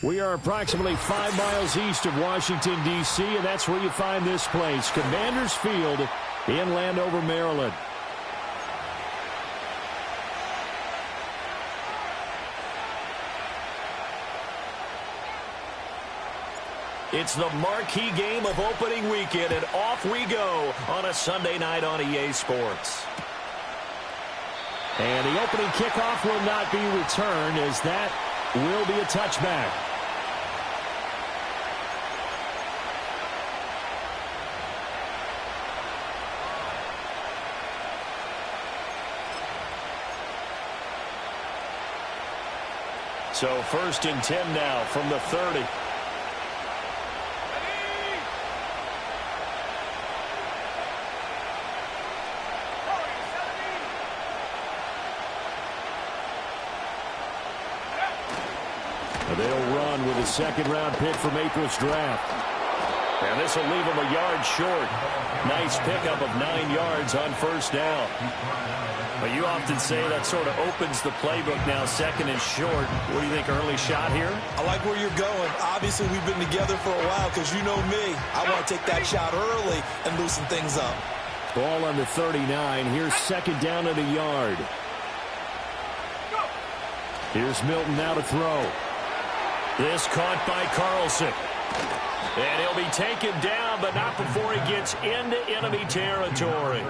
We are approximately 5 miles east of Washington, D.C., and that's where you find this place, Commanders Field in Landover, Maryland. It's the marquee game of opening weekend, and off we go on a Sunday night on EA Sports. And the opening kickoff will not be returned, as that will be a touchback. So 1st and 10 now from the 30. They'll run with a second-round pick from April's draft. And this will leave them a yard short. Nice pickup of 9 yards on 1st down. But you often say that sort of opens the playbook now, 2nd and short. What do you think, early shot here? I like where you're going. Obviously, we've been together for a while because you know me. I want to take that shot early and loosen things up. Ball on the 39. Here's 2nd down and a yard. Here's Milton now to throw. This caught by Carlson. And he'll be taken down, but not before he gets into enemy territory.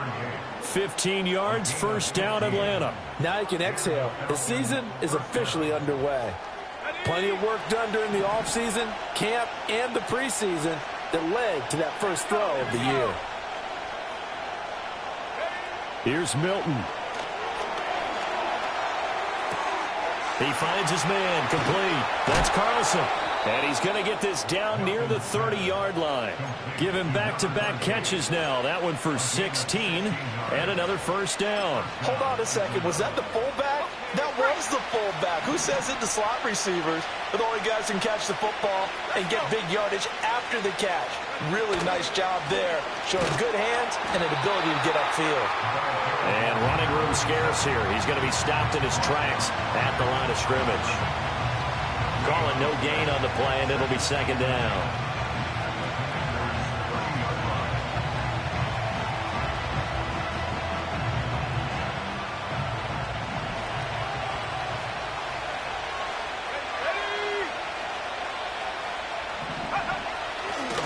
15 yards, 1st down, Atlanta. Now you can exhale. The season is officially underway. Plenty of work done during the offseason, camp, and the preseason that led to that first throw of the year. Here's Milton. He finds his man, complete. That's Carlson. And he's going to get this down near the 30-yard line. Give him back-to-back catches now. That one for 16 and another 1st down. Hold on a second. Was that the fullback? That was the fullback. Who says it to slot receivers? But the only guys who can catch the football and get big yardage after the catch. Really nice job there. Showing good hands and an ability to get upfield. And running room scarce here. He's going to be stopped in his tracks at the line of scrimmage. Calling no gain on the play, and it'll be 2nd down.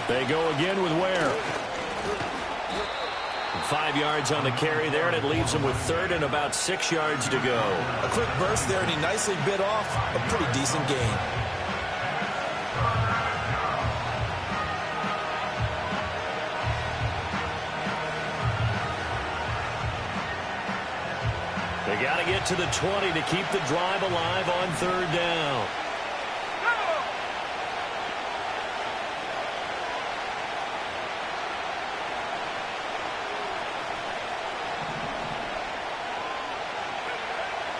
They go again with Ware. 5 yards on the carry there, and it leaves him with 3rd and about 6 yards to go. A quick burst there, and he nicely bit off a pretty decent gain. They got to get to the 20 to keep the drive alive on 3rd down.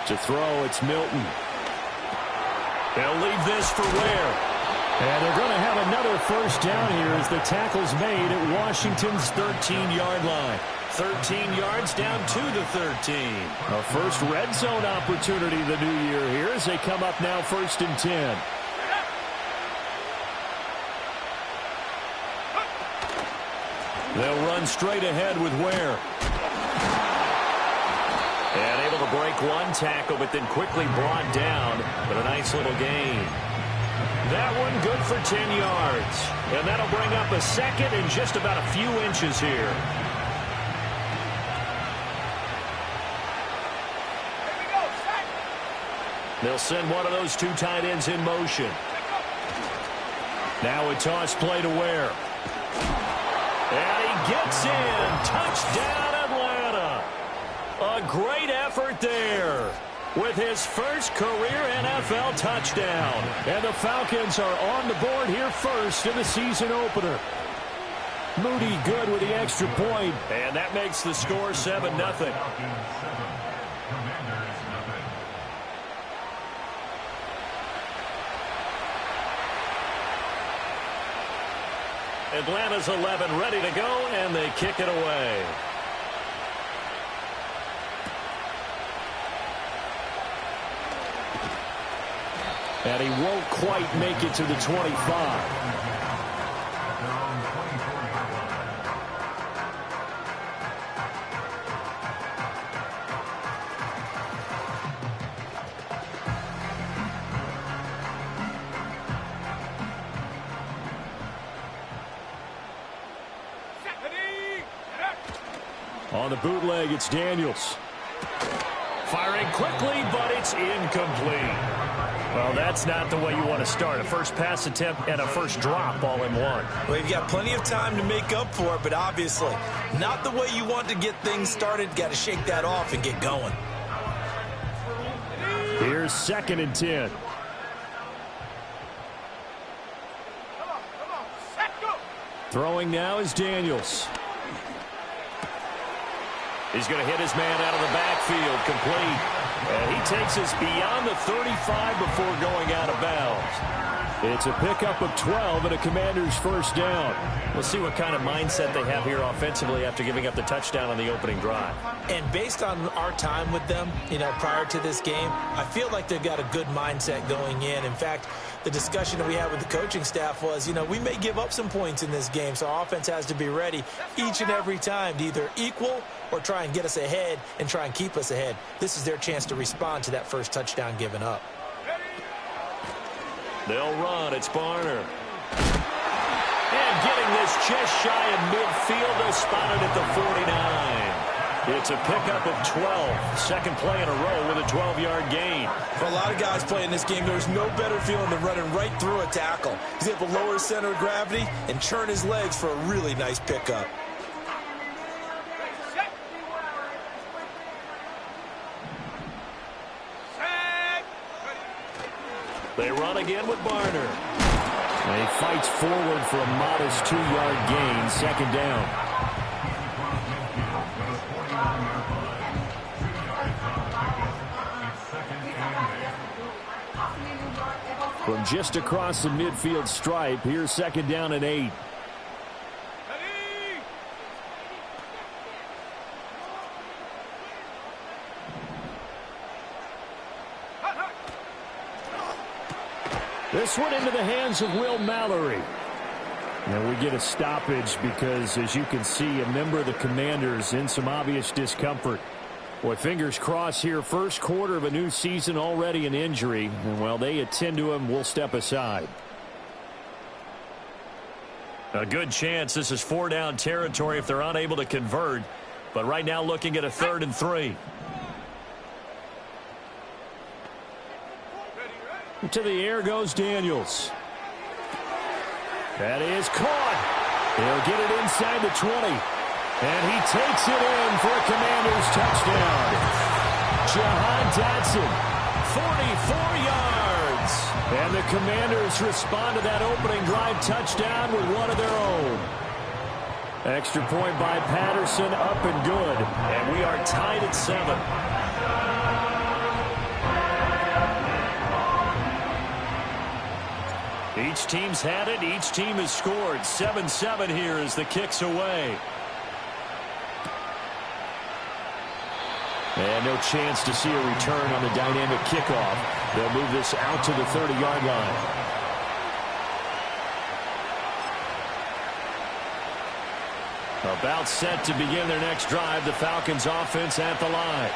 To throw, it's Milton. They'll leave this for Ware. And they're going to have another 1st down here as the tackle's made at Washington's 13-yard line. 13 yards down to the 13. A first red zone opportunity the new year here as they come up now 1st and 10. They'll run straight ahead with Ware. And able to break one tackle, but then quickly brought down. But a nice little gain. That one good for 10 yards. And that'll bring up a 2nd and just about a few inches here. They'll send one of those 2 tight ends in motion. Now a toss play to Ware. And he gets in. Touchdown, Atlanta. A great effort there with his first career NFL touchdown. And the Falcons are on the board here first in the season opener. Moody good with the extra point. And that makes the score 7-0. Atlanta's 11 ready to go, and they kick it away. And he won't quite make it to the 25. On the bootleg, it's Daniels. Firing quickly, but it's incomplete. Well, that's not the way you want to start. A first pass attempt and a first drop all in one. Well, you've got plenty of time to make up for it, but obviously not the way you want to get things started. Got to shake that off and get going. Here's 2nd and 10. Throwing now is Daniels. He's going to hit his man out of the backfield, complete. And he takes us beyond the 35 before going out of bounds. It's a pickup of 12 and a Commander's first down. We'll see what kind of mindset they have here offensively after giving up the touchdown on the opening drive. And based on our time with them, prior to this game, I feel like they've got a good mindset going in. In fact, the discussion that we had with the coaching staff was, we may give up some points in this game, so our offense has to be ready each and every time to either equal or try and get us ahead and try and keep us ahead. This is their chance to respond to that first touchdown given up. They'll run. It's Barner. And getting this just shy of midfield. They'll spot it at the 49. It's a pickup of 12. Second play in a row with a 12-yard gain. For a lot of guys playing this game, there's no better feeling than running right through a tackle. He's able to lower his center of gravity and churn his legs for a really nice pickup. They run again with Barner. And he fights forward for a modest 2-yard gain, second down. From just across the midfield stripe, here's second down and 8. This one into the hands of Will Mallory. And we get a stoppage because, as you can see, a member of the Commanders in some obvious discomfort. Boy, fingers crossed here. First quarter of a new season, already an injury. And while they attend to him, we'll step aside. A good chance this is 4-down territory if they're unable to convert. But right now looking at a 3rd and 3. To the air goes Daniels. That is caught. He'll get it inside the 20. And he takes it in for a Commander's touchdown. Jahan Dotson, 44 yards. And the Commanders respond to that opening drive touchdown with one of their own. Extra point by Patterson, up and good. And we are tied at 7. Each team's had it. Each team has scored. 7-7 here as the kick's away. And no chance to see a return on the dynamic kickoff. They'll move this out to the 30-yard line. About set to begin their next drive. The Falcons offense at the line.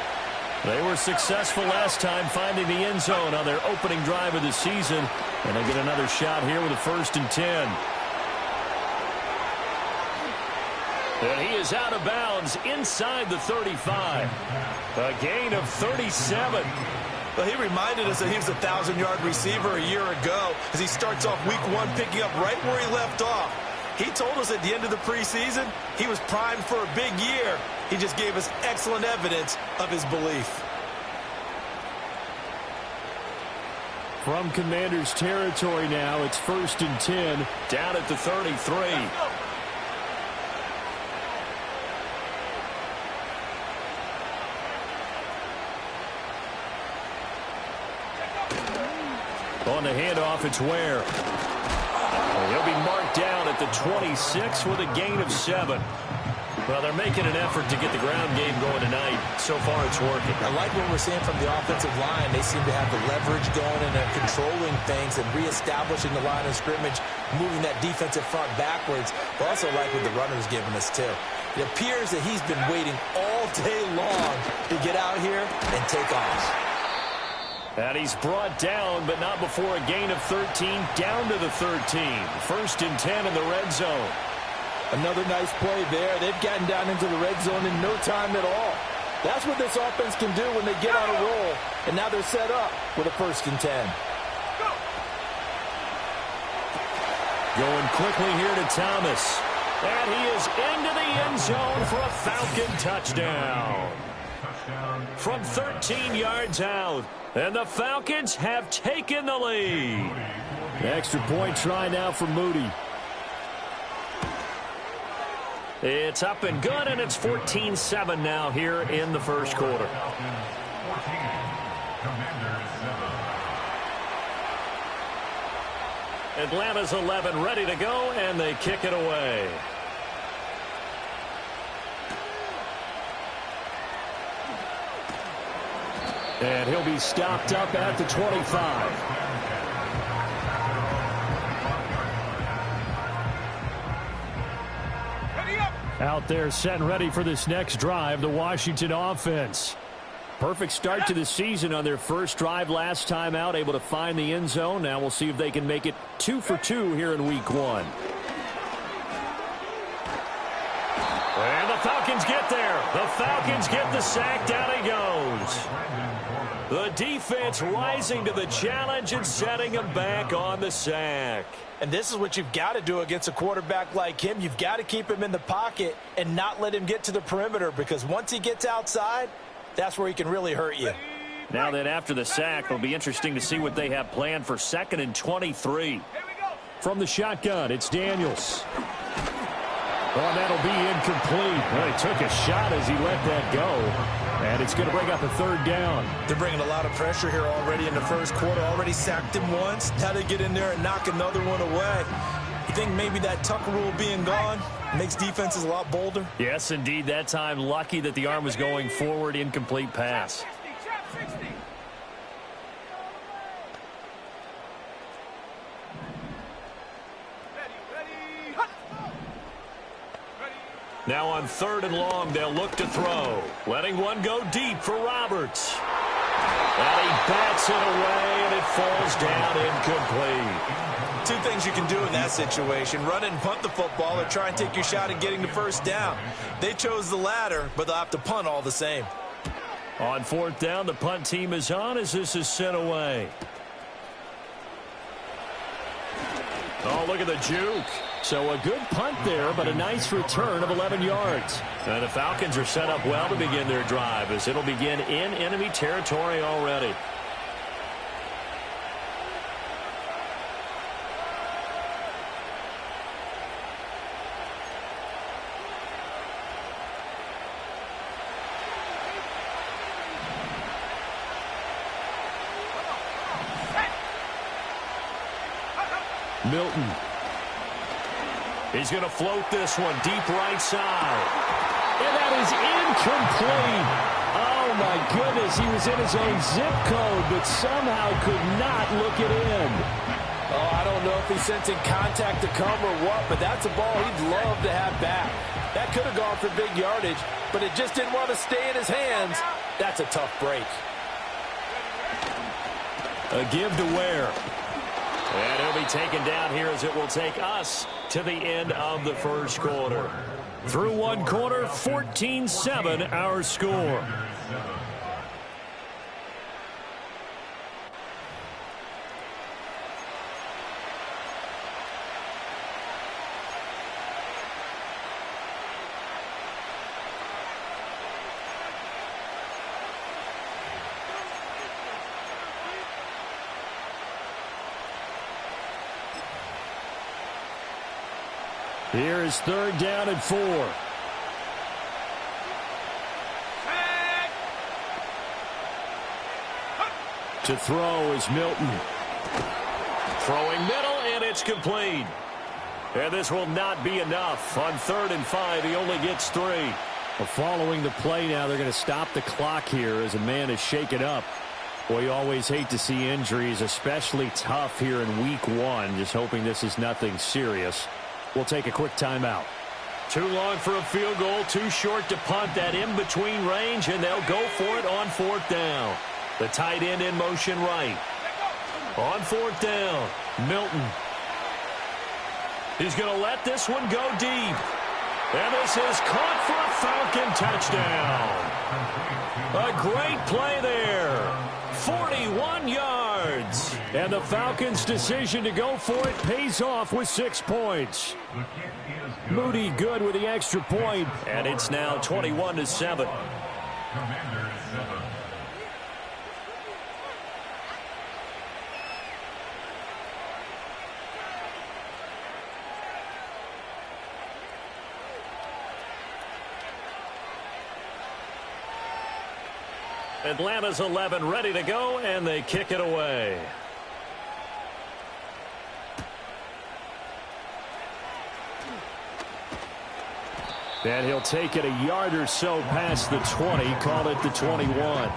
They were successful last time finding the end zone on their opening drive of the season. And they get another shot here with a 1st and 10. And he is out of bounds inside the 35. A gain of 37. Well, he reminded us that he was a 1,000-yard receiver a year ago as he starts off week 1 picking up right where he left off. He told us at the end of the preseason he was primed for a big year. He just gave us excellent evidence of his belief. From Commander's territory now, it's 1st and 10, down at the 33. On the handoff, it's Ware. He'll be marked down at the 26 with a gain of 7. Well, they're making an effort to get the ground game going tonight. So far, it's working. I like what we're seeing from the offensive line. They seem to have the leverage going and they're controlling things and reestablishing the line of scrimmage, moving that defensive front backwards. But also like what the runner's giving us, too. It appears that he's been waiting all day long to get out here and take off. And he's brought down, but not before a gain of 13, down to the 13. 1st and 10 in the red zone. Another nice play there. They've gotten down into the red zone in no time at all. That's what this offense can do when they get on a roll. And now they're set up with a 1st and 10. Going quickly here to Thomas. And he is into the end zone for a Falcon touchdown. From 13 yards out. And the Falcons have taken the lead. Extra point try now for Moody. It's up and good, and it's 14-7 now here in the first quarter. Atlanta's 11 ready to go, and they kick it away. And he'll be stopped up at the 25. Out there set and ready for this next drive, the Washington offense. Perfect start to the season on their first drive last time out, able to find the end zone. Now we'll see if they can make it 2 for 2 here in week 1. And the Falcons get there. The Falcons get the sack. Down he goes. The defense rising to the challenge and setting him back on the sack. And this is what you've got to do against a quarterback like him. You've got to keep him in the pocket and not let him get to the perimeter, because once he gets outside, that's where he can really hurt you. Now that after the sack, it'll be interesting to see what they have planned for 2nd and 23. From the shotgun, it's Daniels. Oh, that'll be incomplete. Well, he took a shot as he let that go. And it's going to bring up a 3rd down. They're bringing a lot of pressure here already in the first quarter. Already sacked him once. Now they get in there and knock another one away. You think maybe that Tucker rule being gone makes defenses a lot bolder? Yes, indeed. That time, lucky that the arm was going forward. Incomplete pass. Now on 3rd and long, they'll look to throw. Letting one go deep for Roberts. And he bats it away, and it falls down incomplete. 2 things you can do in that situation: run and punt the football, or try and take your shot at getting the 1st down. They chose the latter, but they'll have to punt all the same. On 4th down, the punt team is on as this is sent away. Oh, look at the juke. So a good punt there, but a nice return of 11 yards. And the Falcons are set up well to begin their drive, as it'll begin in enemy territory already. Milton. He's going to float this one deep right side. And that is incomplete. Oh, my goodness. He was in his own zip code, but somehow could not look it in. Oh, I don't know if he's sensing contact to come or what, but that's a ball he'd love to have back. That could have gone for big yardage, but it just didn't want to stay in his hands. That's a tough break. A give to Ware. And he'll be taken down here as it will take us to the end of the first quarter. Through one quarter, 14-7 our score. Here is 3rd down and 4. To throw is Milton. Throwing middle, and it's complete. And this will not be enough. On 3rd and 5, he only gets 3. Well, following the play now, they're going to stop the clock here as a man is shaken up. Boy, you always hate to see injuries, especially tough here in week 1. Just hoping this is nothing serious. We'll take a quick timeout. Too long for a field goal, too short to punt. That in-between range, and they'll go for it on 4th down. The tight end in motion right. On 4th down, Milton. He's going to let this one go deep. And this is caught for a Falcon touchdown. A great play there. 41 yards. And the Falcons' decision to go for it pays off with 6 points. Moody good with the extra point. And it's now 21-7. Atlanta's 11 ready to go, and they kick it away. And he'll take it a yard or so past the 20, call it the 21.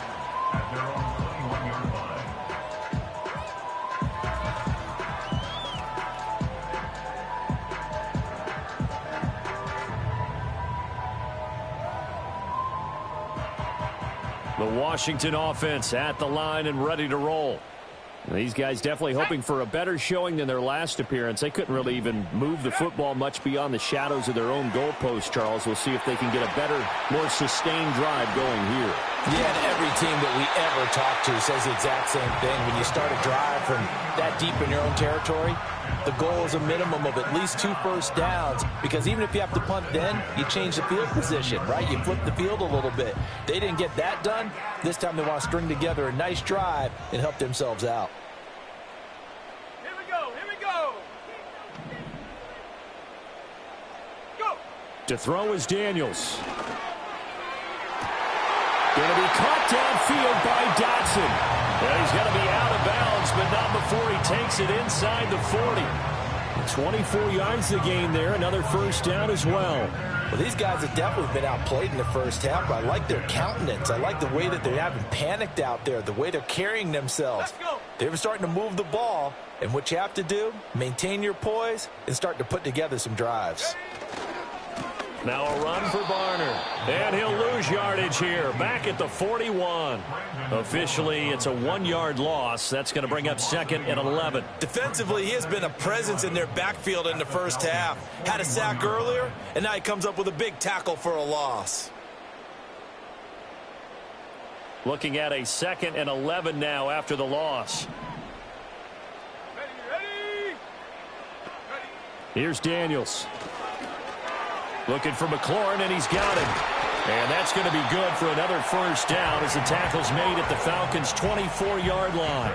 The Washington offense at the line and ready to roll. These guys definitely hoping for a better showing than their last appearance. They couldn't really even move the football much beyond the shadows of their own goalpost, Charles. We'll see if they can get a better, more sustained drive going here. Yeah, and every team that we ever talk to says the exact same thing. When you start a drive from that deep in your own territory, the goal is a minimum of at least 2 first downs, because even if you have to punt then, you change the field position, right? You flip the field a little bit. They didn't get that done. This time they want to string together a nice drive and help themselves out. Here we go, here we go. Go. To throw is Daniels. Going to be caught downfield by Dotson. Yeah, he's going to be out of bounds, but not before he takes it inside the 40. 24 yards to gain there. Another first down as well. Well, these guys have definitely been outplayed in the first half. I like their countenance. I like the way that they haven't panicked out there, the way they're carrying themselves. They're starting to move the ball, and what you have to do, maintain your poise and start to put together some drives. Now a run for Barner. And he'll lose yardage here. Back at the 41. Officially, it's a 1-yard loss. That's going to bring up 2nd and 11. Defensively, he has been a presence in their backfield in the first half. Had a sack earlier, and now he comes up with a big tackle for a loss. Looking at a 2nd and 11 now after the loss. Ready. Here's Daniels. Looking for McLaurin, and he's got him. And that's going to be good for another first down as the tackle's made at the Falcons' 24-yard line.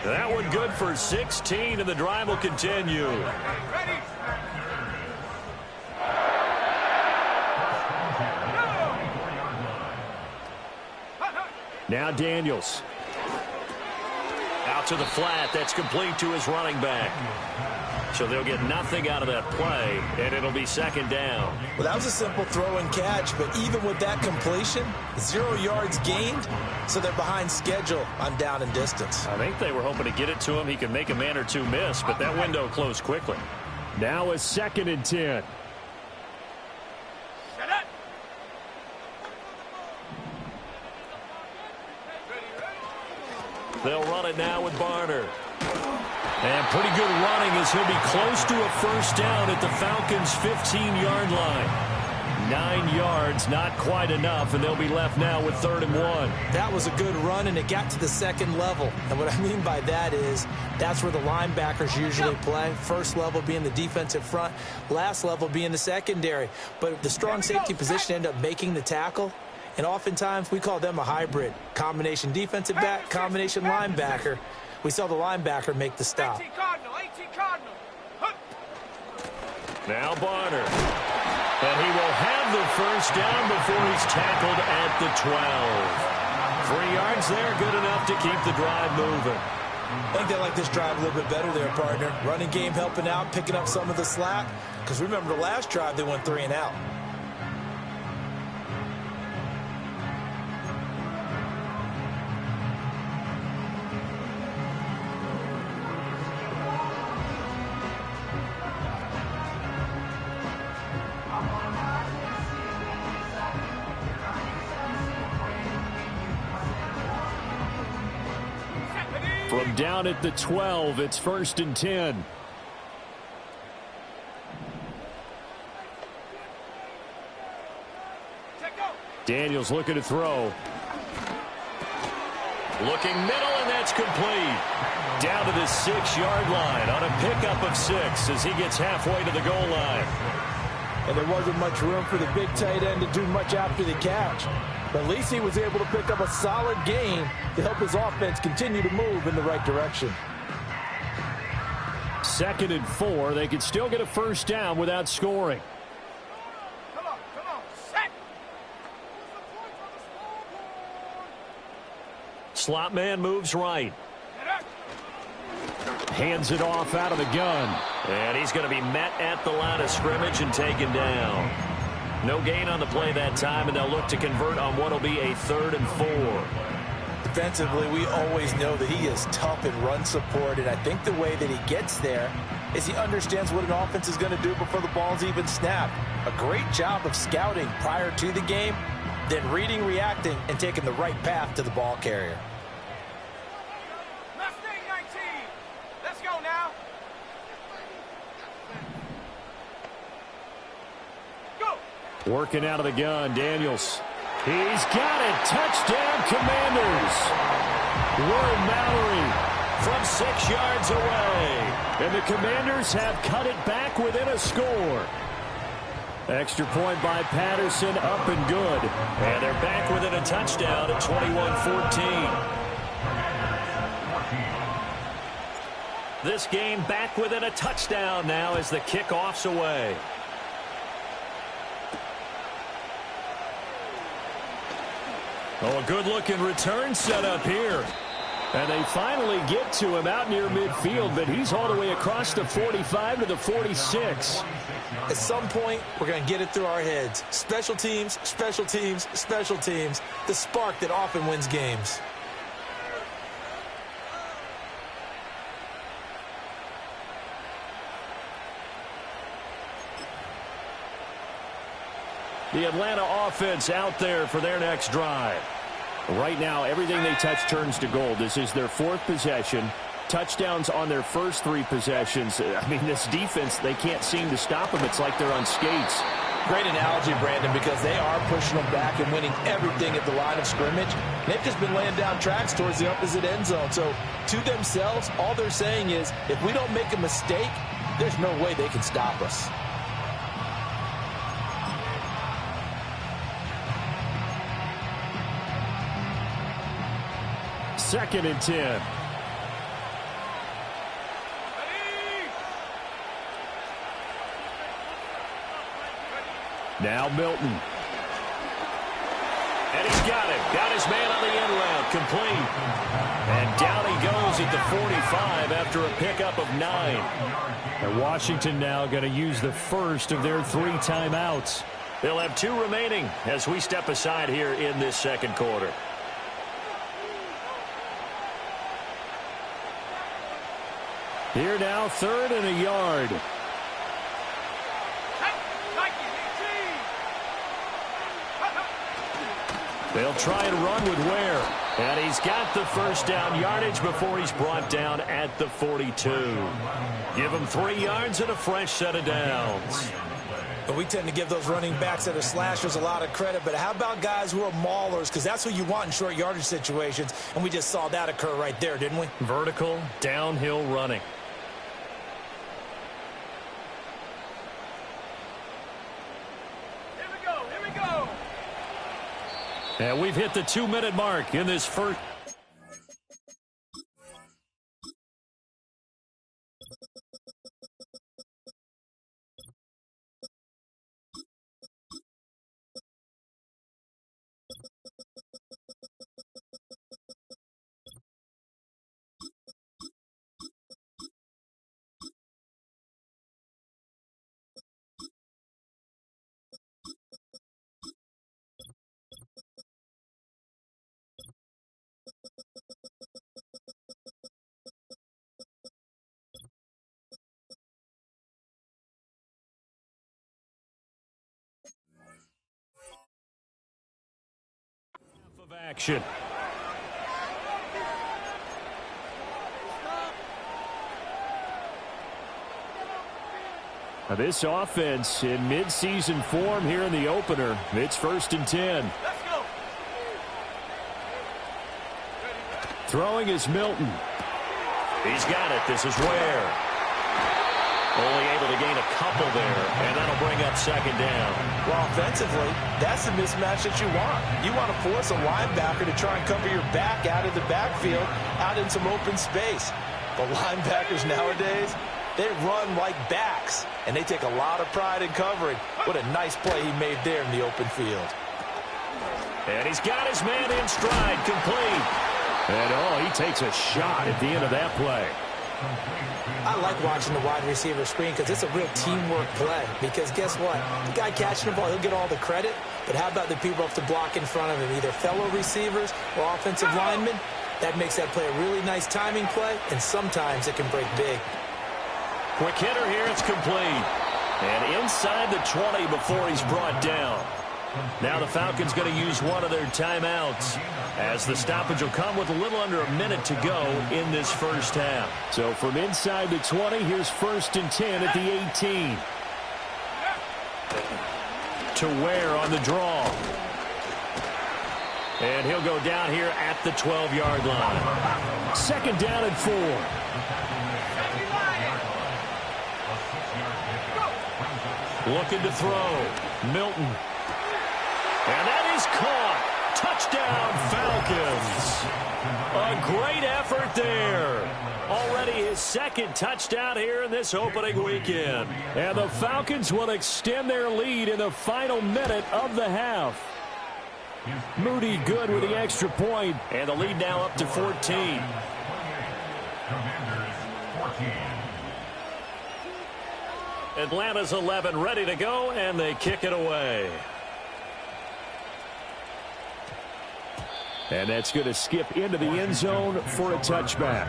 That one good for 16, and the drive will continue. Ready. Now Daniels. Out to the flat. That's complete to his running back. So they'll get nothing out of that play, and it'll be 2nd down. Well, that was a simple throw and catch, but even with that completion, 0 yards gained, so they're behind schedule on down and distance. I think they were hoping to get it to him. He could make a man or two miss, but that window closed quickly. Now a 2nd and 10. Set it. They'll run it now with Barner. And pretty good running as he'll be close to a first down at the Falcons' 15-yard line. 9 yards, not quite enough, and they'll be left now with 3rd and 1. That was a good run, and it got to the 2nd level. And what I mean by that is that's where the linebackers usually play. First level being the defensive front, last level being the secondary. But the strong safety position ended up making the tackle. And oftentimes we call them a hybrid. Combination defensive back, combination linebacker. We saw the linebacker make the stop. 18 Cardinal. Now Barner. And he will have the first down before he's tackled at the 12. 3 yards there, good enough to keep the drive moving. I think they like this drive a little bit better there, partner. Running game helping out, picking up some of the slack. Because remember, the last drive, they went 3 and out. From down at the 12, it's 1st and 10. Daniels looking to throw. Looking middle, and that's complete. Down to the 6-yard line on a pickup of 6 as he gets halfway to the goal line. And there wasn't much room for the big tight end to do much after the catch. But at least he was able to pick up a solid gain to help his offense continue to move in the right direction. 2nd and 4. They could still get a first down without scoring. Come on, set. Slot man moves right. Hands it off out of the gun. And he's going to be met at the line of scrimmage and taken down. No gain on the play that time, and they'll look to convert on what will be a 3rd and 4. Defensively, we always know that he is tough in run support, and I think the way that he gets there is he understands what an offense is going to do before the ball's even snapped. A great job of scouting prior to the game, then reading, reacting, and taking the right path to the ball carrier. Mustang 19. Let's go now. Go. Working out of the gun, Daniels. He's got it. Touchdown, Commanders. Will Mallory From 6 yards away. and the Commanders have cut it back within a score. Extra point by Patterson, up and good. And they're back within a touchdown at 21-14. This game back within a touchdown now as the kickoff's away. Oh, a good-looking return set up here. And they finally get to him out near midfield, but he's all the way across the 45 to the 46. At some point, we're going to get it through our heads. Special teams, special teams, special teams. The spark that often wins games. The Atlanta offense out there for their next drive. Right now, everything they touch turns to gold. This is their 4th possession. Touchdowns on their first 3 possessions. I mean, this defense, they can't seem to stop them. It's like they're on skates. Great analogy, Brandon, because they are pushing them back and winning everything at the line of scrimmage. They've just been laying down tracks towards the opposite end zone. So, to themselves, all they're saying is, if we don't make a mistake, there's no way they can stop us. Second and 10. Now Milton. And he's got it. Got his man on the end route. Complete. And down he goes at the 45 after a pickup of 9. And Washington now going to use the first of their 3 timeouts. They'll have 2 remaining as we step aside here in this second quarter. Here now, 3rd and a yard. They'll try and run with Ware. And he's got the first down yardage before he's brought down at the 42. Give him 3 yards and a fresh set of downs. But we tend to give those running backs that are slashers a lot of credit. But how about guys who are maulers? Because that's who you want in short yardage situations. And we just saw that occur right there, didn't we? Vertical, downhill running. Here we go. And we've hit the 2-minute mark in this first. Action. Now this offense in midseason form here in the opener. It's 1st and 10. Let's go. Throwing is Milton. He's got it. This is Ware. Only able to gain a couple there, and that'll bring up 2nd down. Well, offensively, that's the mismatch that you want. You want to force a linebacker to try and cover your back out of the backfield, out in some open space. The linebackers nowadays, they run like backs, and they take a lot of pride in covering. What a nice play he made there in the open field. And he's got his man in stride, complete. And, he takes a shot at the end of that play. I like watching the wide receiver screen because it's a real teamwork play. Because guess what? The guy catching the ball, he'll get all the credit. But how about the people up to block in front of him, either fellow receivers or offensive linemen? That makes that play a really nice timing play, and sometimes it can break big. Quick hitter here, it's complete. And inside the 20 before he's brought down. Now the Falcons going to use one of their timeouts, as the stoppage will come with a little under a minute to go in this first half. So from inside the 20, here's 1st and 10 at the 18. To Ware on the draw. And he'll go down here at the 12-yard line. 2nd down and 4. Looking to throw. Milton. And that is caught. Touchdown, Falcons. A great effort there. Already his 2nd touchdown here in this opening weekend. And the Falcons will extend their lead in the final minute of the half. Moody good with the extra point. And the lead now up to 14. Atlanta's 11 ready to go, and they kick it away. And that's going to skip into the end zone for a touchback.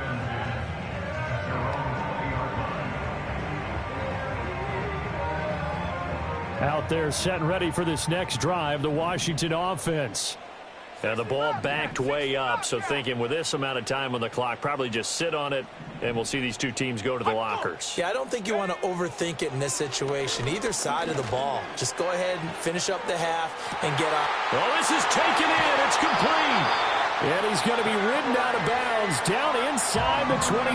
Out there set and ready for this next drive, the Washington offense. And the ball backed way up, so thinking with this amount of time on the clock, probably just sit on it, and we'll see these two teams go to the lockers. Yeah, I don't think you want to overthink it in this situation. Either side of the ball. Just go ahead and finish up the half and get up. Well, this is taken in. It's complete. And he's going to be ridden out of bounds down inside the 25.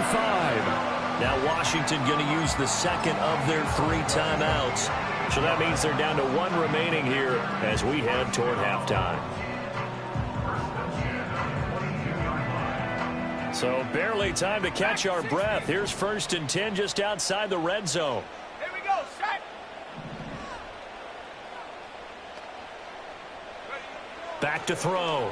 Now Washington going to use the 2nd of their 3 timeouts. So that means they're down to 1 remaining here as we head toward halftime. So barely time to catch our breath. Here's 1st and 10 just outside the red zone. Here we go, set. Back to throw.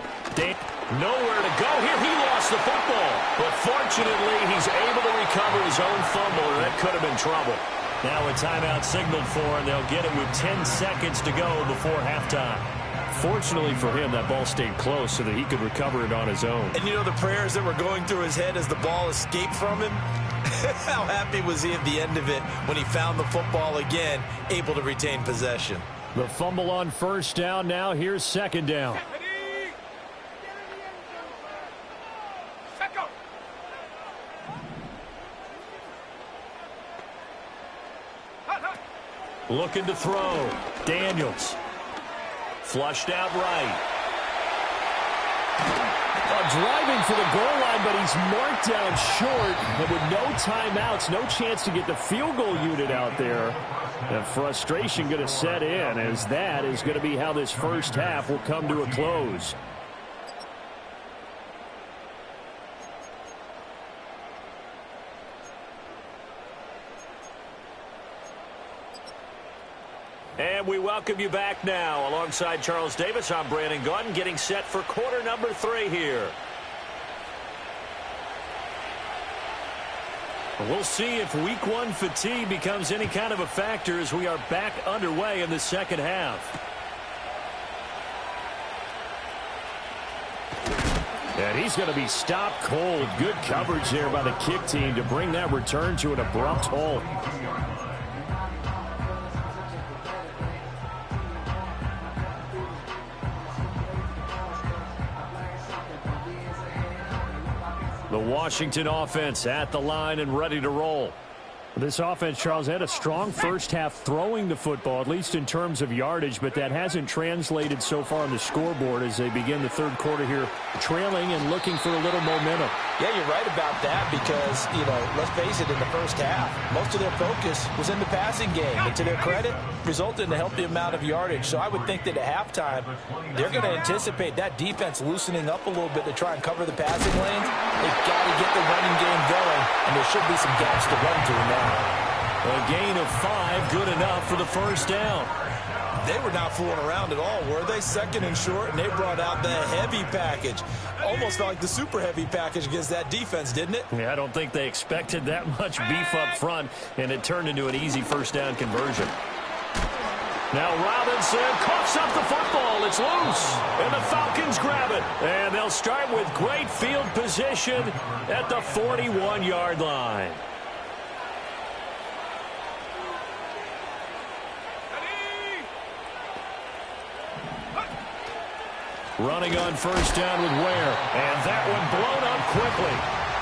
Nowhere to go here. He lost the football. But fortunately, he's able to recover his own fumble, or that could have been trouble. Now a timeout signaled for, and they'll get it with 10 seconds to go before halftime. Fortunately for him, that ball stayed close so that he could recover it on his own. And you know the prayers that were going through his head as the ball escaped from him? How happy was he at the end of it when he found the football again, able to retain possession? The fumble on 1st down. Now here's 2nd down. Set, go. Looking to throw. Daniels. Flushed out right. Driving for the goal line, but he's marked down short. And with no timeouts, no chance to get the field goal unit out there. The frustration going to set in, as that is going to be how this first half will come to a close. And we welcome you back now. Alongside Charles Davis, I'm Brandon Gaudin, getting set for quarter number 3 here. We'll see if week 1 fatigue becomes any kind of a factor as we are back underway in the second half. And he's going to be stopped cold. Good coverage there by the kick team to bring that return to an abrupt halt. The Washington offense at the line and ready to roll. This offense, Charles, had a strong first half throwing the football, at least in terms of yardage, but that hasn't translated so far on the scoreboard as they begin the third quarter here, trailing and looking for a little momentum. Yeah, you're right about that because, let's face it, in the first half, most of their focus was in the passing game. And to their credit, resulted in a healthy amount of yardage. So I would think that at halftime, they're going to anticipate that defense loosening up a little bit to try and cover the passing lanes. They've got to get the running game going, and there should be some gaps to run to now. A gain of 5, good enough for the first down. They were not fooling around at all, were they? Second and short, and they brought out the heavy package. Almost felt like the super heavy package against that defense, didn't it? Yeah, I don't think they expected that much beef up front, and it turned into an easy first down conversion. Now Robinson coughs up the football. It's loose, and the Falcons grab it. And they'll start with great field position at the 41-yard line. Running on first down with Ware. And that one blown up quickly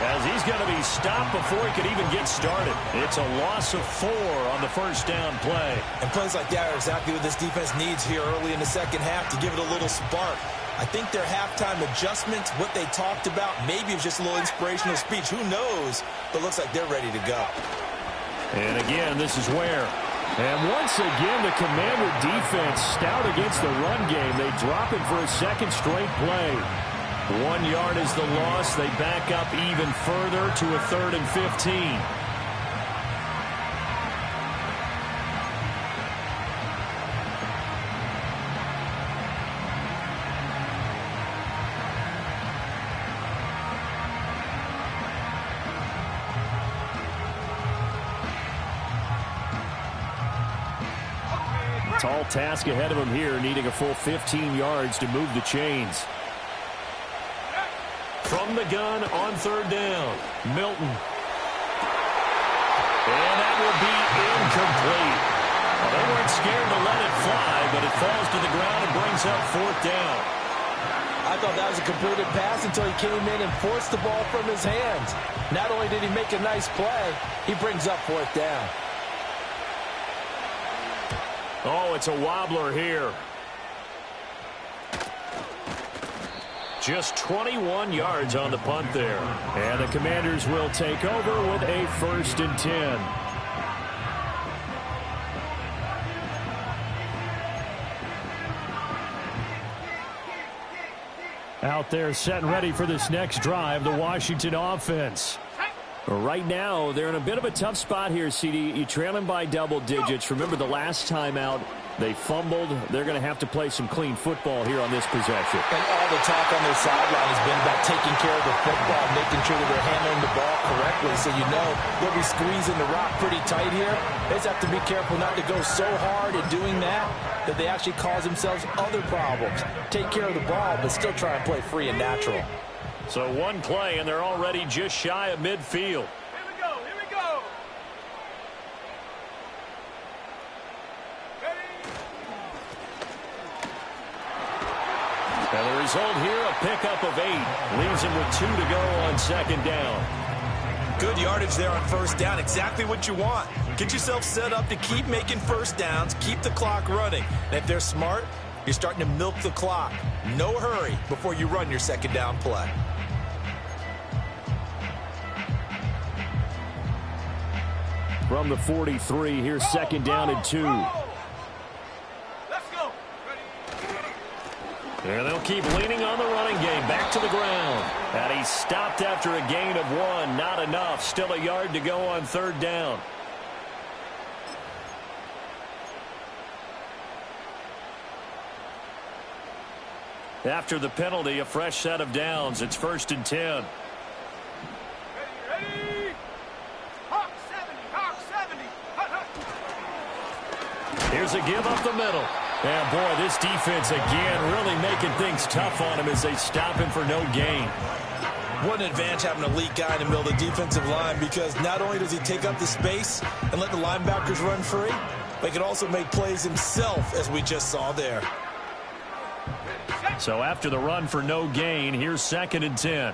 as he's going to be stopped before he could even get started. It's a loss of 4 on the first down play. And plays like that are exactly what this defense needs here early in the second half to give it a little spark. I think their halftime adjustments, what they talked about, maybe it was just a little inspirational speech. Who knows? But looks like they're ready to go. And again, this is Ware. And once again, the Commander defense stout against the run game. They drop it for a second straight play. 1 yard is the loss. They back up even further to a 3rd and 15. Tall task ahead of him here, needing a full 15 yards to move the chains. From the gun on 3rd down, Milton. And that will be incomplete. Well, they weren't scared to let it fly, but it falls to the ground and brings up 4th down. I thought that was a completed pass until he came in and forced the ball from his hands. Not only did he make a nice play, he brings up 4th down. Oh, it's a wobbler here. Just 21 yards on the punt there. And the Commanders will take over with a 1st and 10. Out there set and ready for this next drive, the Washington offense. Right now, they're in a bit of a tough spot here, CD. You trail them by double digits. Remember the last time out, they fumbled. They're going to have to play some clean football here on this possession. And all the talk on their sideline has been about taking care of the football, making sure that they're handling the ball correctly. So they'll be squeezing the rock pretty tight here. They just have to be careful not to go so hard in doing that they actually cause themselves other problems. Take care of the ball, but still try and play free and natural. So one play, and they're already just shy of midfield. Here we go, here we go. And the result here, a pickup of 8. Leaves him with 2 to go on 2nd down. Good yardage there on 1st down. Exactly what you want. Get yourself set up to keep making 1st downs, keep the clock running. And if they're smart, you're starting to milk the clock. No hurry before you run your 2nd down play. From the 43, here's 2nd down and 2. Let's go. And they'll keep leaning on the running game. Back to the ground. And he stopped after a gain of 1. Not enough. Still a yard to go on 3rd down. After the penalty, a fresh set of downs. It's 1st and 10. Ready? Hawk 70, Hawk 70. Hut, hut. Here's a give up the middle. And boy, this defense again really making things tough on him as they stop him for no gain. What an advantage having an elite guy in the middle of the defensive line, because not only does he take up the space and let the linebackers run free, but he can also make plays himself, as we just saw there. So after the run for no gain, here's 2nd and 10.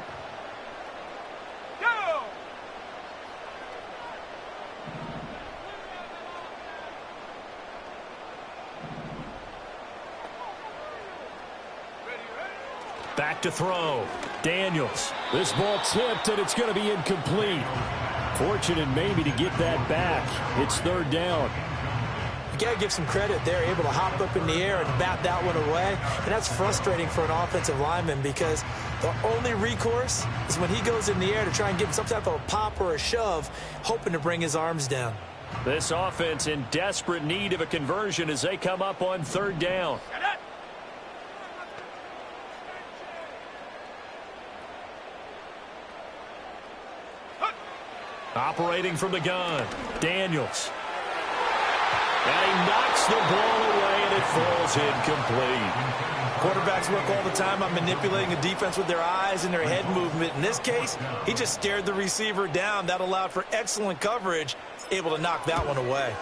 Back to throw. Daniels. This ball tipped, and it's going to be incomplete. Fortunate maybe to get that back. It's third down. You got to give some credit. They're able to hop up in the air and bat that one away. And that's frustrating for an offensive lineman because the only recourse is when he goes in the air to try and get some type of a pop or a shove, hoping to bring his arms down. This offense in desperate need of a conversion as they come up on third down. Operating from the gun, Daniels. And he knocks the ball away, and it falls incomplete. Quarterbacks work all the time on manipulating a defense with their eyes and their head movement. In this case, he just stared the receiver down. That allowed for excellent coverage, able to knock that one away.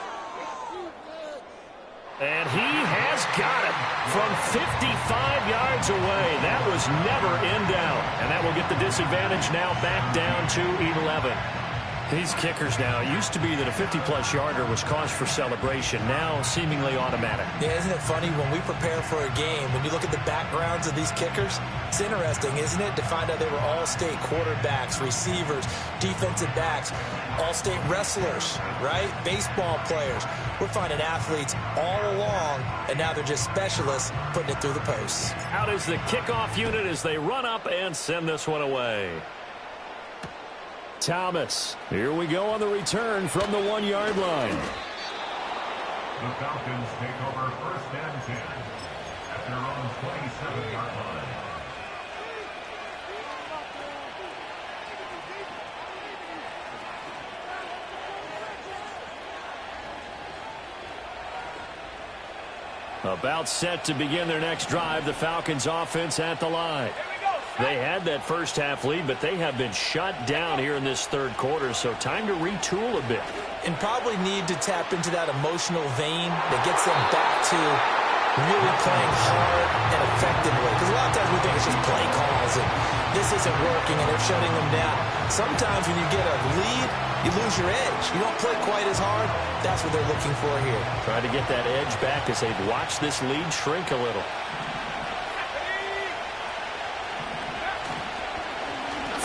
And he has got it from 55 yards away. That was never in doubt. And that will get the disadvantage now back down to 11. These kickers now, it used to be that a 50-plus yarder was cause for celebration. Now, seemingly automatic. Yeah, isn't it funny when we prepare for a game, when you look at the backgrounds of these kickers, it's interesting, isn't it, to find out they were all-state quarterbacks, receivers, defensive backs, all-state wrestlers, right? Baseball players. We're finding athletes all along, and now they're just specialists putting it through the posts. Out is the kickoff unit as they run up and send this one away. Thomas. Here we go on the return from the 1-yard line. The Falcons take over first and 10 at their own 27-yard line. About set to begin their next drive, the Falcons offense at the line. They had that first half lead, but they have been shut down here in this third quarter, so time to retool a bit. And probably need to tap into that emotional vein that gets them back to really playing hard and effectively. Because a lot of times we think it's just play calls and this isn't working and they're shutting them down. Sometimes when you get a lead, you lose your edge. You don't play quite as hard. That's what they're looking for here. Try to get that edge back as they've watched this lead shrink a little.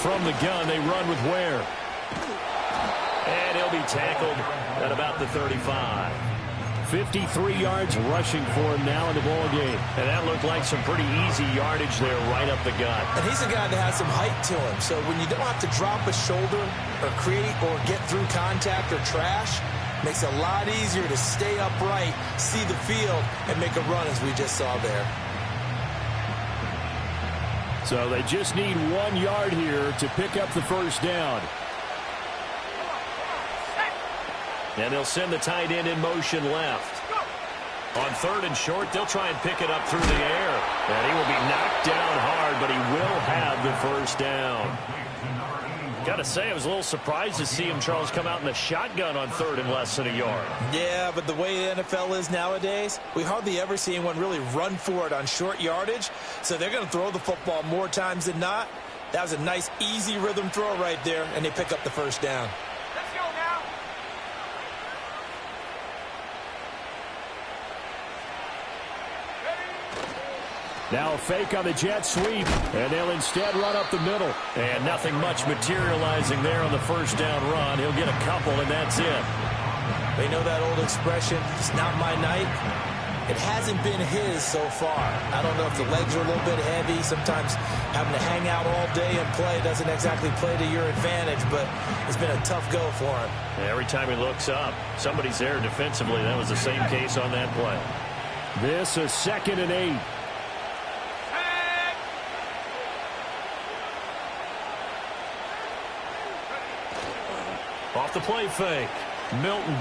From the gun, they run with Ware. And he'll be tackled at about the 35. 53 yards rushing for him now in the ball game. And that looked like some pretty easy yardage there right up the gut. And he's a guy that has some height to him. So when you don't have to drop a shoulder or create or get through contact or trash, makes it a lot easier to stay upright, see the field, and make a run as we just saw there. So they just need 1 yard here to pick up the first down. And they'll send the tight end in motion left. On third and short, they'll try and pick it up through the air. And he will be knocked down hard, but he will have the first down. Got to say, I was a little surprised to see him, Charles, come out in the shotgun on third and less than a yard. Yeah, but the way the NFL is nowadays, we hardly ever see anyone really run for it on short yardage. So they're going to throw the football more times than not. That was a nice, easy rhythm throw right there, and they pick up the first down. Let's go now. Now a fake on the jet sweep, and they'll instead run up the middle. And nothing much materializing there on the first down run. He'll get a couple, and that's it. They know that old expression, it's not my night. It hasn't been his so far. I don't know if the legs are a little bit heavy. Sometimes having to hang out all day and play doesn't exactly play to your advantage, but it's been a tough go for him. Every time he looks up, somebody's there defensively. That was the same case on that play. This is 2nd and 8. Off the play fake. Milton.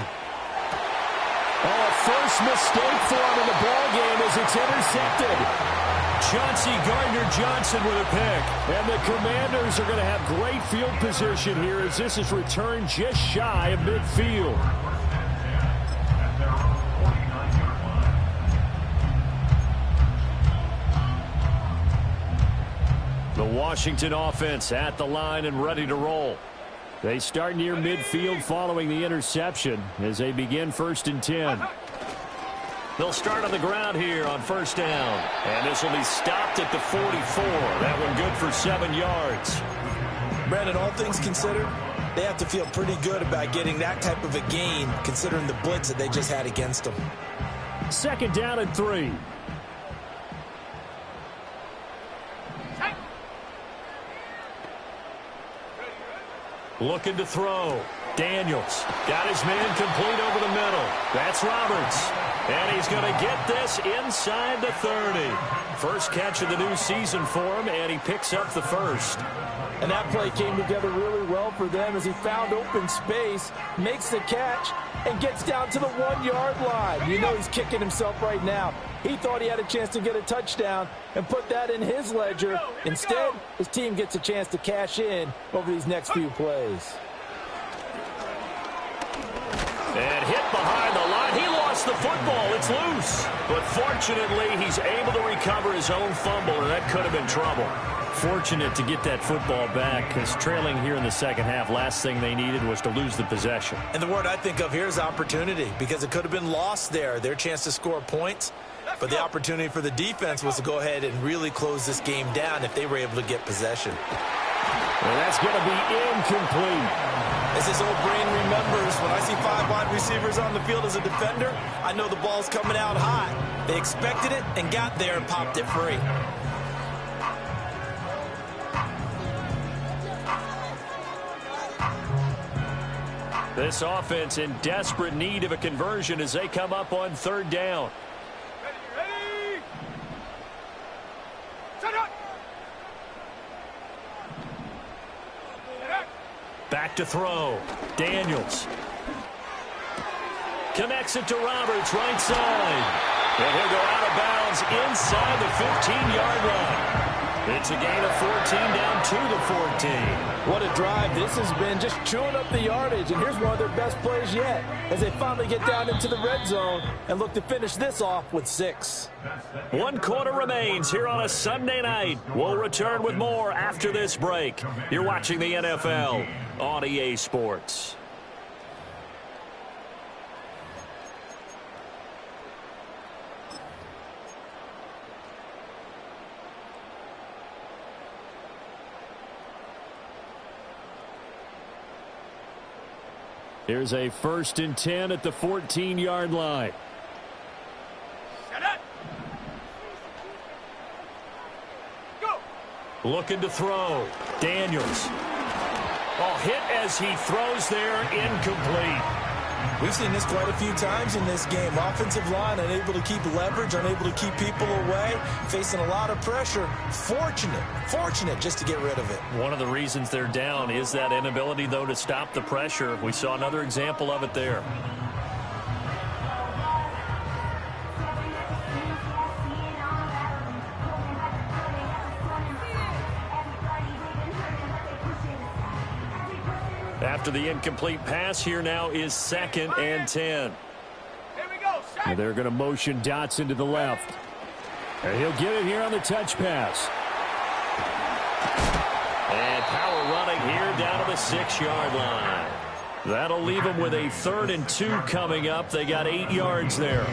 Oh, first mistake for him in the ball game as it's intercepted. Chauncey Gardner-Johnson with a pick. And the Commanders are going to have great field position here as this is returned just shy of midfield. The Washington offense at the line and ready to roll. They start near midfield following the interception as they begin 1st and 10. They'll start on the ground here on first down. And this will be stopped at the 44. That one good for 7 yards. Brandon, all things considered, they have to feel pretty good about getting that type of a gain considering the blitz that they just had against them. Second down and 3. Looking to throw. Daniels got his man complete over the middle. That's Roberts. And he's going to get this inside the 30. First catch of the new season for him, and he picks up the first. And that play came together really well for them as he found open space, makes the catch, and gets down to the 1-yard line. You know he's kicking himself right now. He thought he had a chance to get a touchdown and put that in his ledger. Instead, his team gets a chance to cash in over these next few plays. And hit behind the line. He lost the football. It's loose. But fortunately, he's able to recover his own fumble, and that could have been trouble. Fortunate to get that football back, because trailing here in the second half, last thing they needed was to lose the possession. And the word I think of here is opportunity, because it could have been lost there. Their chance to score points. But the opportunity for the defense was to go ahead and really close this game down if they were able to get possession. And that's going to be incomplete. As his old brain remembers, when I see 5 wide receivers on the field as a defender, I know the ball's coming out high. They expected it and got there and popped it free. This offense in desperate need of a conversion as they come up on third down. Ready? Set up. Back to throw. Daniels. Connects it to Roberts, right side. And he'll go out of bounds inside the 15-yard line. It's a gain of 14 down to the 14. What a drive this has been, just chewing up the yardage. And here's one of their best plays yet as they finally get down into the red zone and look to finish this off with 6. 1 quarter remains here on a Sunday night. We'll return with more after this break. You're watching the NFL on EA Sports. Here's a 1st and 10 at the 14-yard line. Set up. Go. Looking to throw. Daniels. Oh, hit as he throws there, incomplete. We've seen this quite a few times in this game. Offensive line unable to keep leverage, unable to keep people away, facing a lot of pressure. Fortunate just to get rid of it. One of the reasons they're down is that inability, though, to stop the pressure. We saw another example of it there. After the incomplete pass, here now is 2nd and 10. Here we go. Set. And they're going to motion Dotson to the left. And he'll get it here on the touch pass. And power running here down to the 6-yard line. That'll leave them with a 3rd and 2 coming up. They got 8 yards there.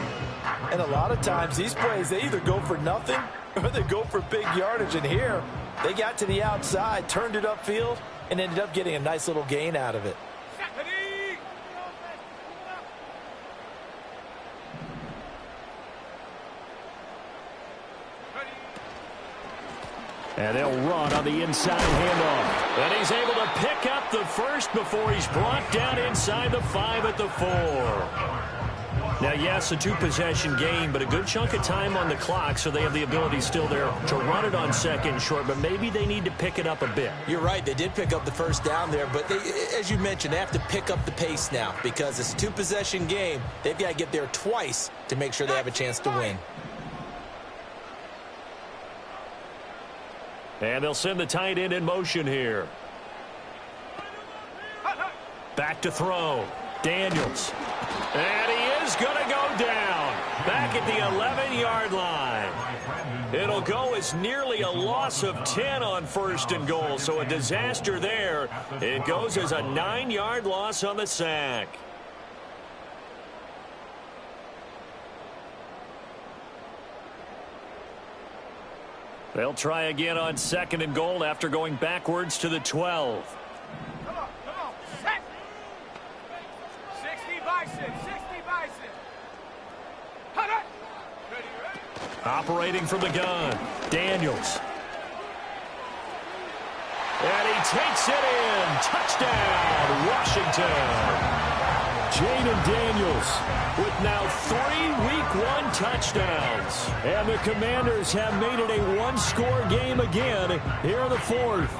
And a lot of times these plays, they either go for nothing or they go for big yardage. And here, they got to the outside, turned it upfield, and ended up getting a nice little gain out of it. Ready. And they'll run on the inside handoff. And he's able to pick up the first before he's brought down inside the 5 at the 4. Now, yes, a 2-possession game, but a good chunk of time on the clock, so they have the ability still there to run it on 2nd and short, but maybe they need to pick it up a bit. You're right. They did pick up the first down there, but they, as you mentioned, they have to pick up the pace now because it's a 2-possession game. They've got to get there twice to make sure they have a chance to win. And they'll send the tight end in motion here. Back to throw. Daniels. And he is going to go down. Back at the 11-yard line. It'll go as nearly a loss of 10 on 1st and goal. So a disaster there. It goes as a 9-yard loss on the sack. They'll try again on 2nd and goal after going backwards to the 12. Come on, set. 60 by 6, 60 by 6. Cut it. Ready. Operating from the gun, Daniels. And he takes it in. Touchdown, Washington. Jaden Daniels with now 3 Week 1 touchdowns. And the Commanders have made it a one-score game again here in the 4th.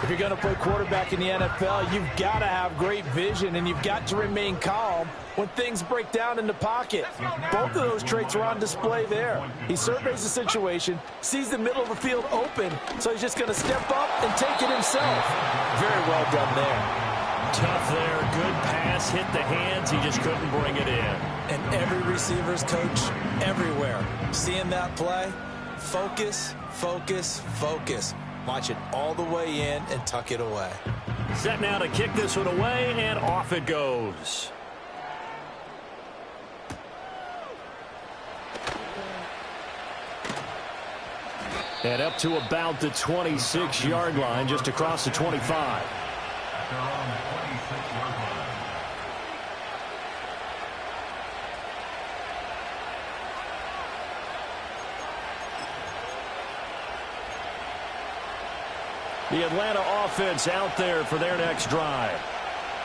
If you're going to play quarterback in the NFL, you've got to have great vision, and you've got to remain calm when things break down in the pocket. Both of those traits are on display there. He surveys the situation, sees the middle of the field open, so he's just going to step up and take it himself. Very well done there. Tough there, good pass, hit the hands, he just couldn't bring it in. And every receiver's coach everywhere. Seeing that play, focus, focus, focus. Watch it all the way in and tuck it away. Set now to kick this one away, and off it goes. And up to about the 26-yard line, just across the 25. They're on the 26-yard line. The Atlanta offense out there for their next drive.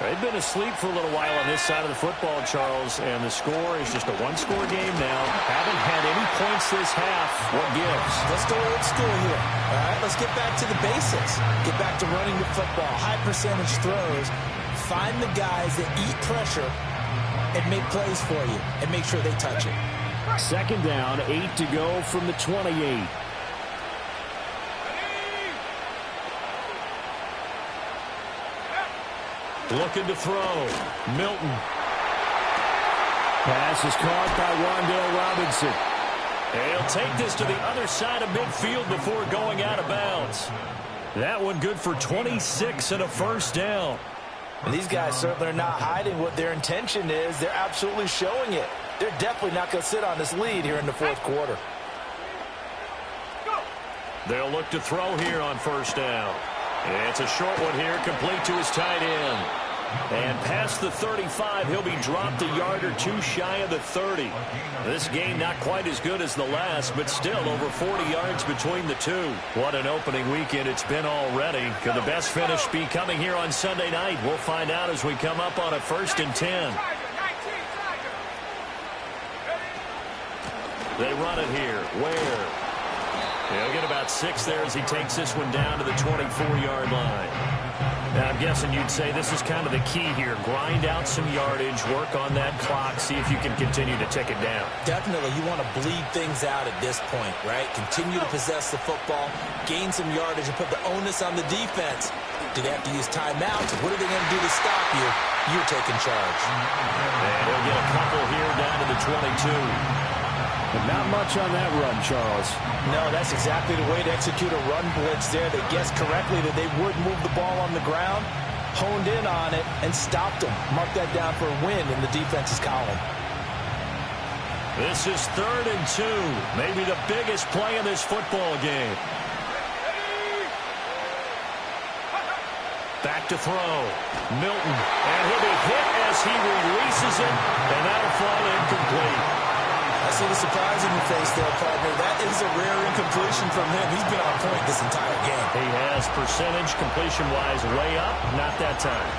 They've been asleep for a little while on this side of the football, Charles, and the score is just a one-score game now. Haven't had any points this half. What gives? Let's go old school here. All right, let's get back to the basics. Get back to running the football, high percentage throws. Find the guys that eat pressure and make plays for you and make sure they touch it. 2nd down, 8 to go from the 28. Looking to throw. Milton. Pass is caught by Wan'Dale Robinson. He'll take this to the other side of midfield before going out of bounds. That one good for 26 and a first down. And these guys certainly are not hiding what their intention is. They're absolutely showing it. They're definitely not going to sit on this lead here in the 4th quarter. They'll look to throw here on 1st down. It's a short one here, complete to his tight end. And past the 35, he'll be dropped a yard or 2 shy of the 30. This game not quite as good as the last, but still over 40 yards between the two. What an opening weekend it's been already. Could the best finish be coming here on Sunday night? We'll find out as we come up on a 1st and 10. They run it here. Where? He'll get about 6 there as he takes this one down to the 24-yard line. Now, I'm guessing you'd say this is kind of the key here. Grind out some yardage, work on that clock, see if you can continue to tick it down. Definitely, you want to bleed things out at this point, right? Continue to possess the football, gain some yardage, and put the onus on the defense. Do they have to use timeouts? What are they going to do to stop you? You're taking charge. And he'll get a couple here down to the 22. But not much on that run, Charles. No, that's exactly the way to execute a run blitz there. They guessed correctly that they would move the ball on the ground, honed in on it, and stopped them. Mark that down for a win in the defense's column. This is 3rd and 2. Maybe the biggest play in this football game. Back to throw. Milton. And he'll be hit as he releases it, and that'll fall incomplete. I see the surprise in your face there, partner. That is a rare incompletion from him. He's been on point this entire game. He has percentage completion-wise way up. Not that time.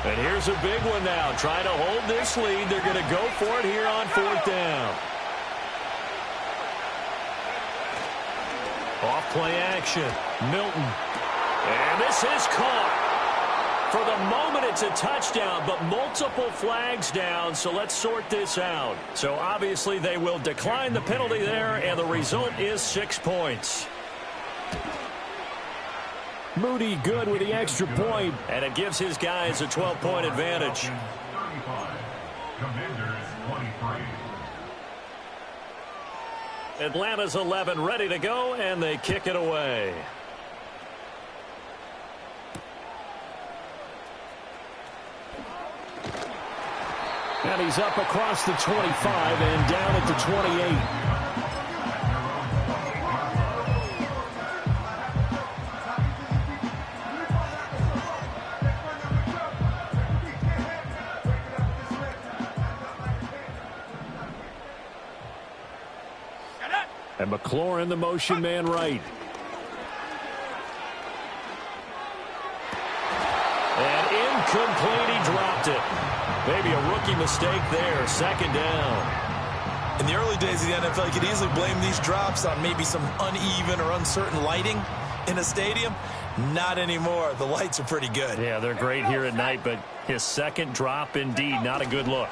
And here's a big one now. Trying to hold this lead. They're going to go for it here on 4th down. Off play action. Milton. And this is caught. For the moment, it's a touchdown, but multiple flags down, so let's sort this out. So obviously they will decline the penalty there, and the result is 6 points. Moody good with the extra point, and it gives his guys a 12-point advantage. 35. Commanders 23. Atlanta's 11 ready to go, and they kick it away. And he's up across the 25 and down at the 28. And McLaurin, the motion man right. And incomplete, he dropped it. Maybe a rookie mistake there, second down. In the early days of the NFL, you could easily blame these drops on maybe some uneven or uncertain lighting in a stadium. Not anymore. The lights are pretty good. Yeah, they're great here at night, but his second drop, indeed, not a good look.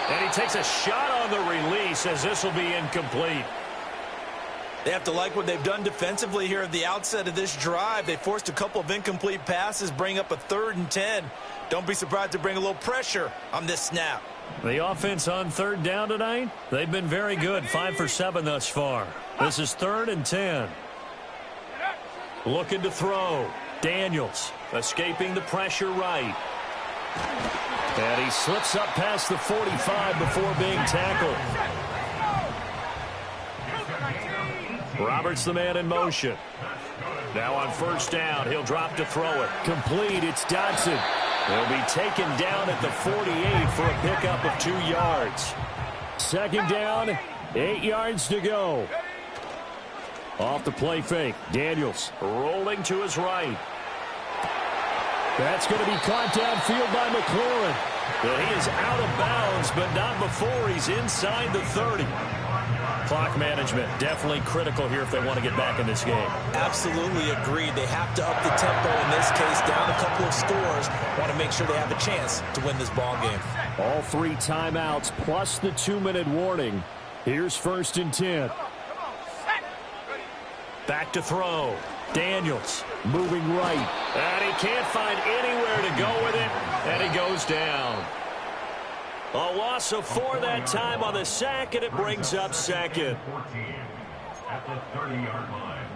And he takes a shot on the release as this will be incomplete. They have to like what they've done defensively here at the outset of this drive. They forced a couple of incomplete passes, bring up a 3rd and 10. Don't be surprised to bring a little pressure on this snap. The offense on 3rd down tonight, they've been very good, 5 for 7 thus far. This is 3rd and 10. Looking to throw. Daniels escaping the pressure right. And he slips up past the 45 before being tackled. Roberts the man in motion. Now on 1st down, he'll drop to throw it. Complete, it's Dodson. He'll be taken down at the 48 for a pickup of 2 yards. 2nd down, 8 yards to go. Off the play fake, Daniels. Rolling to his right. That's going to be caught downfield by McLaurin. Well, he is out of bounds, but not before he's inside the 30. Clock management, definitely critical here if they want to get back in this game. Absolutely agreed. They have to up the tempo in this case, down a couple of scores. Want to make sure they have a chance to win this ball game. All 3 timeouts plus the 2-minute warning. Here's 1st and 10. Back to throw. Daniels moving right. And he can't find anywhere to go with it, and he goes down. A loss of 4 that time on the sack, and it brings up 2nd. At the 30-yard line.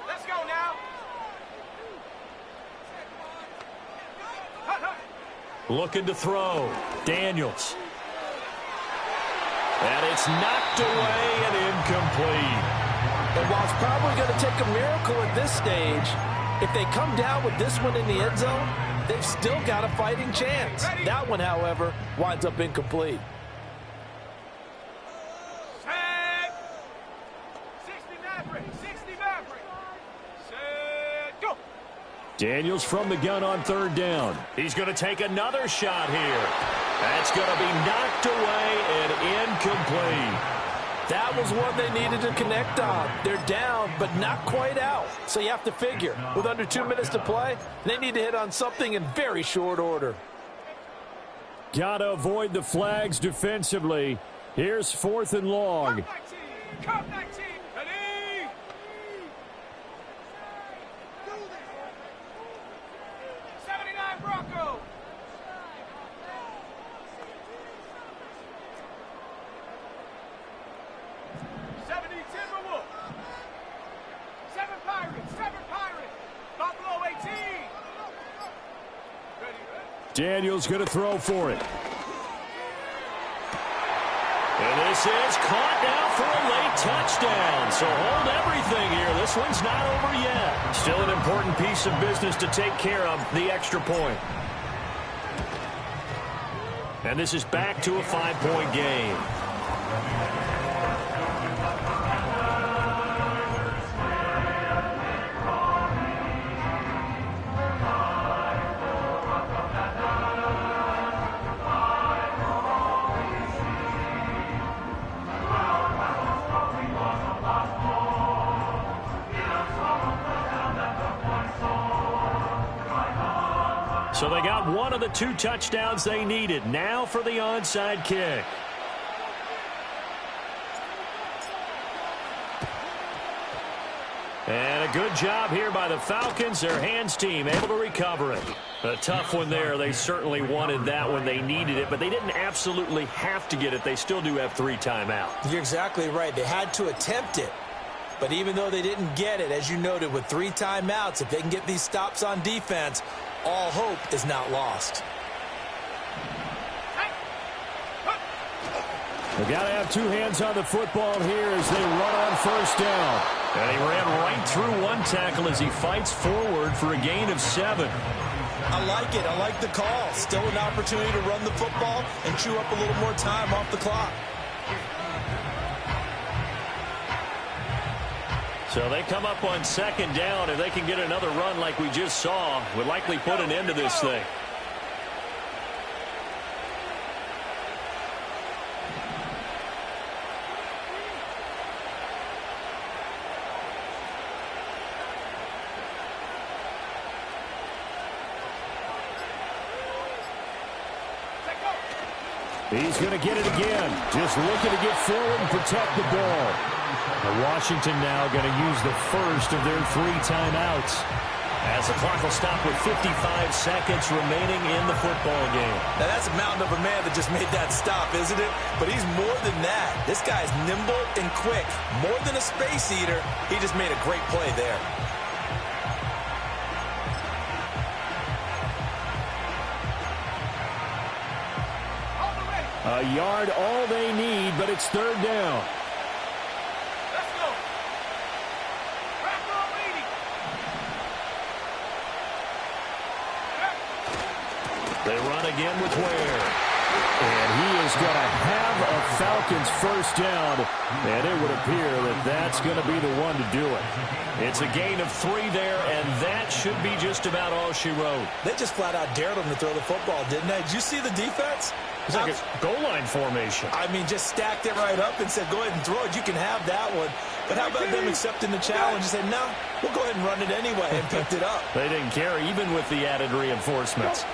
Let's go now. Looking to throw. Daniels. And it's knocked away and incomplete. And while it's probably going to take a miracle at this stage, if they come down with this one in the end zone, they've still got a fighting chance. That one, however, winds up incomplete. Set. 60 Maverick. 60 Maverick. Set. Go. Daniels from the gun on 3rd down. He's going to take another shot here. That's going to be knocked away and incomplete. That was one they needed to connect on. They're down, but not quite out. So you have to figure, with under 2 minutes to play, they need to hit on something in very short order. Got to avoid the flags defensively. Here's 4th and long. Come 19. Ready. 79 Broncos. 70 Timberwolves. 7 Pirates. 7 Pirates. Buffalo 18. Ready. Daniels going to throw for it. And this is caught now for a late touchdown. So hold everything here. This one's not over yet. Still an important piece of business to take care of, the extra point. And this is back to a 5-point game. So they got one of the 2 touchdowns they needed. Now for the onside kick. And a good job here by the Falcons. Their hands team able to recover it. A tough one there. They certainly wanted that when they needed it, but they didn't absolutely have to get it. They still do have 3 timeouts. You're exactly right. They had to attempt it. But even though they didn't get it, as you noted, with 3 timeouts, if they can get these stops on defense, all hope is not lost. They got to have 2 hands on the football here as they run on first down. And he ran right through 1 tackle as he fights forward for a gain of 7. I like it. I like the call. Still an opportunity to run the football and chew up a little more time off the clock. So they come up on 2nd down. If they can get another run like we just saw, would likely put an end to this thing. He's going to get it again. Just looking to get forward and protect the ball. And Washington now going to use the first of their 3 timeouts. As the clock will stop with 55 seconds remaining in the football game. Now that's a mountain of a man that just made that stop, isn't it? But he's more than that. This guy's nimble and quick. More than a space eater, he just made a great play there. A yard all they need, but it's 3rd down. Let's go. Crack on leading. They run again with Ware. And he is going to have a Falcons first down, and it would appear that that's going to be the one to do it. It's a gain of 3 there, and that should be just about all she wrote. They just flat out dared him to throw the football, didn't they? Did you see the defense? It's like a goal line formation. I mean, just stacked it right up and said, go ahead and throw it. You can have that one. But how about them accepting the challenge and saying, no, we'll go ahead and run it anyway, and picked it up. They didn't care, even with the added reinforcements.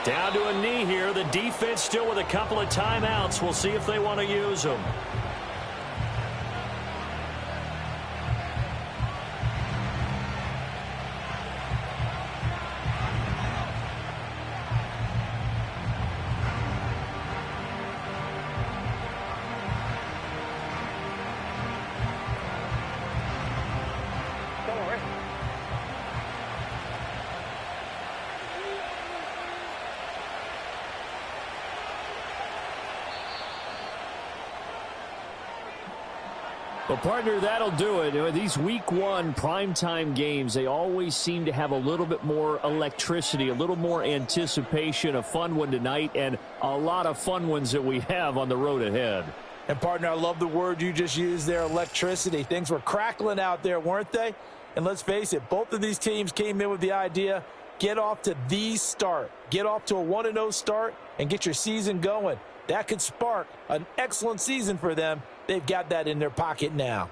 Down to a knee here. The defense still with a couple of timeouts. We'll see if they want to use them. Well, partner, that'll do it. These week 1 primetime games, they always seem to have a little bit more electricity, a little more anticipation. A fun one tonight, and a lot of fun ones that we have on the road ahead. And, partner, I love the word you just used there, electricity. Things were crackling out there, weren't they? And let's face it, both of these teams came in with the idea, get off to the start. Get off to a 1-0 start and get your season going. That could spark an excellent season for them. They've got that in their pocket now.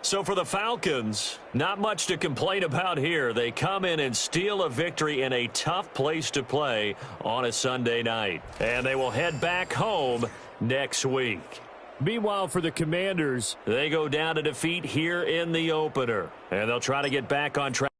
So for the Falcons, not much to complain about here. They come in and steal a victory in a tough place to play on a Sunday night. And they will head back home next week. Meanwhile, for the Commanders, they go down to defeat here in the opener. And they'll try to get back on track.